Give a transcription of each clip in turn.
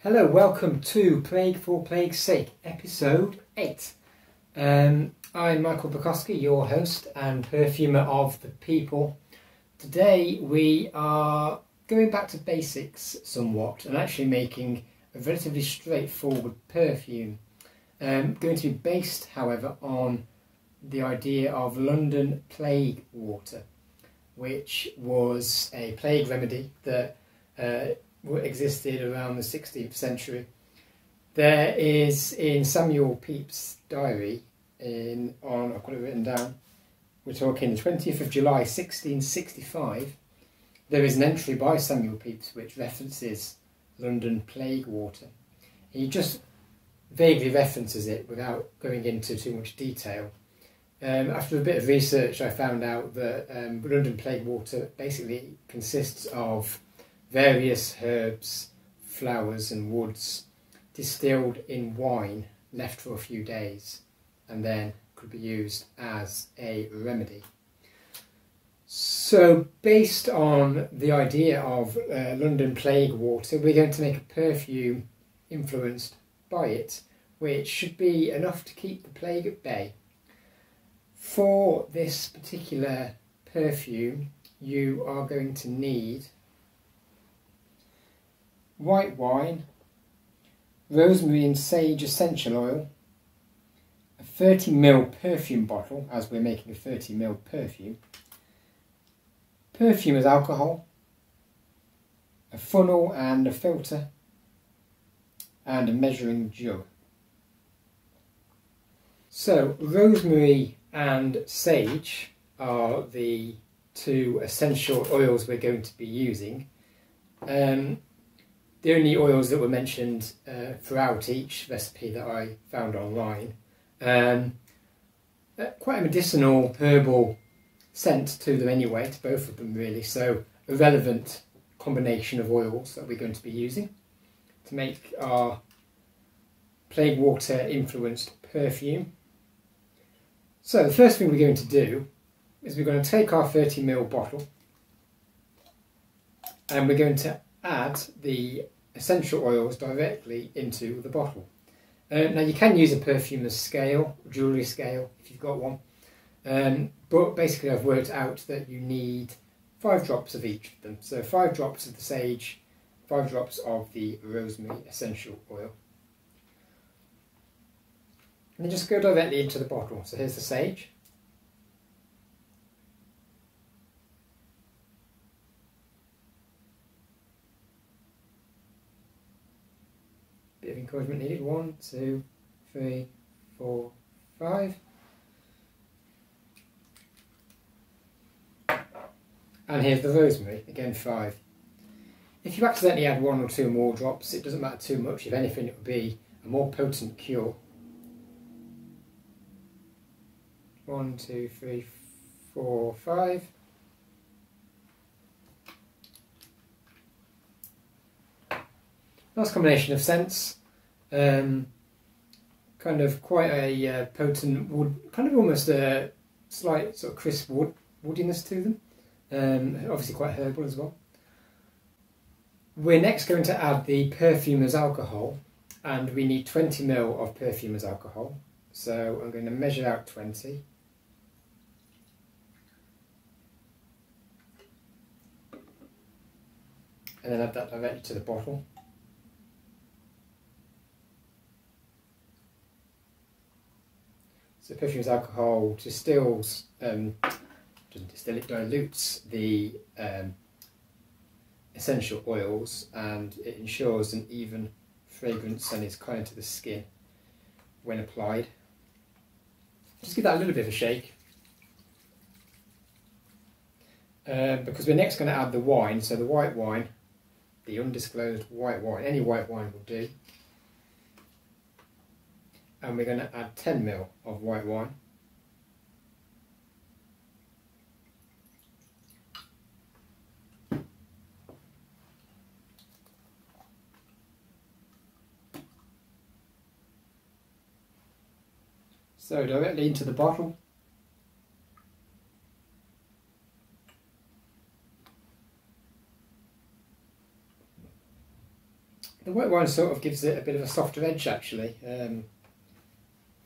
Hello, welcome to Plague for Plague's Sake, episode 8. I'm Michael Bukowski, your host and perfumer of the people. Today we are going back to basics somewhat and actually making a relatively straightforward perfume. Going to be based, however, on the idea of London plague water, which was a plague remedy that existed around the 16th century. There is in Samuel Peyps' diary, I've got it written down, we're talking the 20th of July 1665, there is an entry by Samuel Peyps which references London plague water. He just vaguely references it without going into too much detail. After a bit of research I found out that London plague water basically consists of various herbs, flowers and woods distilled in wine left for a few days and then could be used as a remedy. So based on the idea of London plague water, we're going to make a perfume influenced by it, which should be enough to keep the plague at bay. For this particular perfume you are going to need white wine, rosemary and sage essential oil, a 30ml perfume bottle, as we're making a 30ml perfume, perfumer's alcohol, a funnel and a filter, and a measuring jug. So rosemary and sage are the two essential oils we're going to be using. The only oils that were mentioned throughout each recipe that I found online. Quite a medicinal, herbal scent to them anyway, to both of them really, so a relevant combination of oils that we're going to be using to make our plague water influenced perfume. So the first thing we're going to do is we're going to take our 30ml bottle and we're going to add the essential oils directly into the bottle. Now you can use a perfumer's scale, jewellery scale, if you've got one, but basically I've worked out that you need 5 drops of each of them. So 5 drops of the sage, 5 drops of the rosemary essential oil. And then just go directly into the bottle. So here's the sage. Bit of encouragement needed. 1, 2, 3, 4, 5. And here's the rosemary, again 5. If you accidentally add 1 or 2 more drops, it doesn't matter too much. If anything, it would be a more potent cure. 1, 2, 3, 4, 5. Nice combination of scents, kind of quite a potent wood, kind of almost a slight sort of crisp woodiness to them, obviously quite herbal as well. We're next going to add the perfumer's alcohol, and we need 20ml of perfumer's alcohol, so I'm going to measure out 20. And then add that directly to the bottle. So perfume's alcohol distills, doesn't distill, it dilutes the essential oils and it ensures an even fragrance and is kind to the skin when applied. Just give that a little bit of a shake. Because we're next going to add the wine, so the white wine, the undisclosed white wine, any white wine will do. And we're going to add 10ml of white wine. So directly into the bottle. The white wine sort of gives it a bit of a softer edge actually.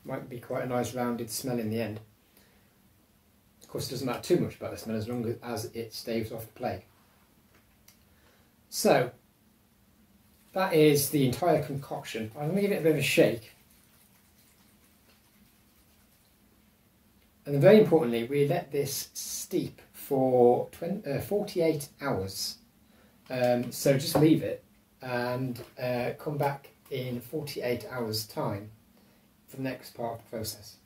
Might be quite a nice rounded smell in the end. Of course, it doesn't matter too much about the smell as long as it staves off the plague. So, that is the entire concoction. I'm going to give it a bit of a shake. And then very importantly, we let this steep for 48 hours. So just leave it and come back in 48 hours time for the next part of the process.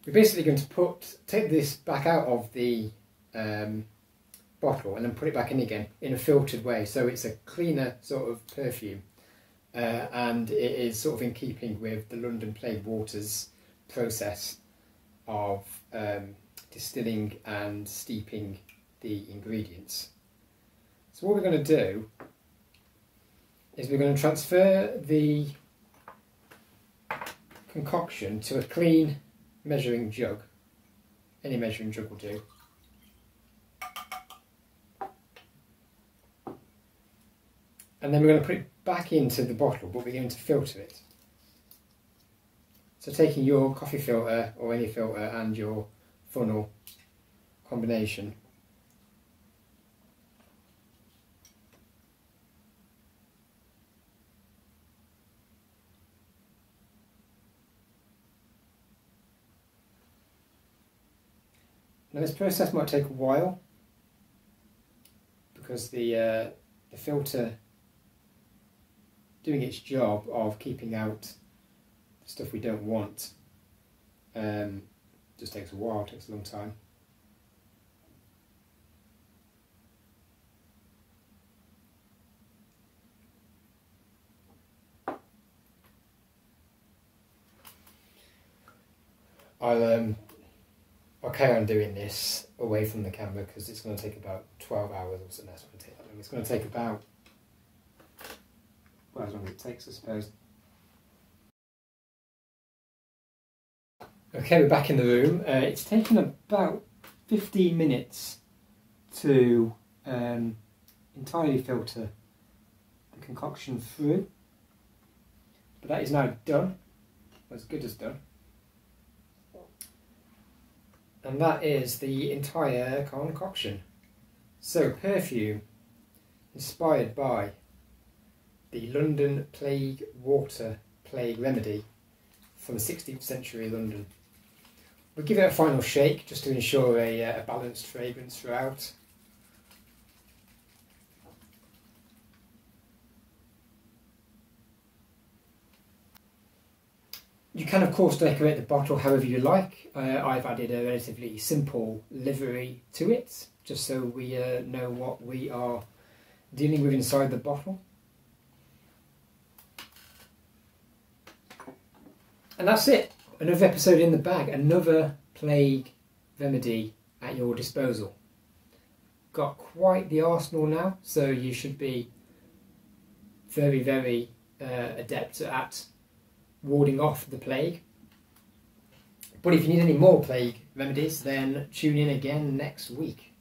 We're basically going to take this back out of the bottle and then put it back in again in a filtered way, so it's a cleaner sort of perfume, and it is sort of in keeping with the London Plague Waters process of distilling and steeping the ingredients. So what we're going to do is we're going to transfer the concoction to a clean measuring jug. Any measuring jug will do. And then we're going to put it back into the bottle, but we're going to filter it. So taking your coffee filter or any filter and your funnel combination, now this process might take a while because the filter doing its job of keeping out the stuff we don't want just takes a while, takes a long time. I'll carry on doing this away from the camera because it's going to take about 12 hours or something. That's going to take that long. It's going to take about, well, as long as it takes, I suppose. Okay, we're back in the room. It's taken about 15 minutes to entirely filter the concoction through, but that is now done, as good as done. And that is the entire concoction. So, perfume inspired by the London Plague Water Plague Remedy from 16th century London. We'll give it a final shake just to ensure a balanced fragrance throughout. You can of course decorate the bottle however you like. I've added a relatively simple livery to it, just so we know what we are dealing with inside the bottle. And that's it. Another episode in the bag, another plague remedy at your disposal. Got quite the arsenal now, so you should be very, very adept at warding off the plague. But if you need any more plague remedies, then tune in again next week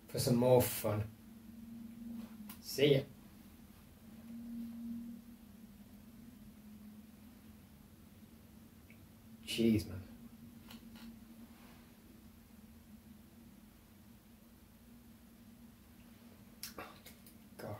for some more fun. See ya. Jeez, man. Oh, God.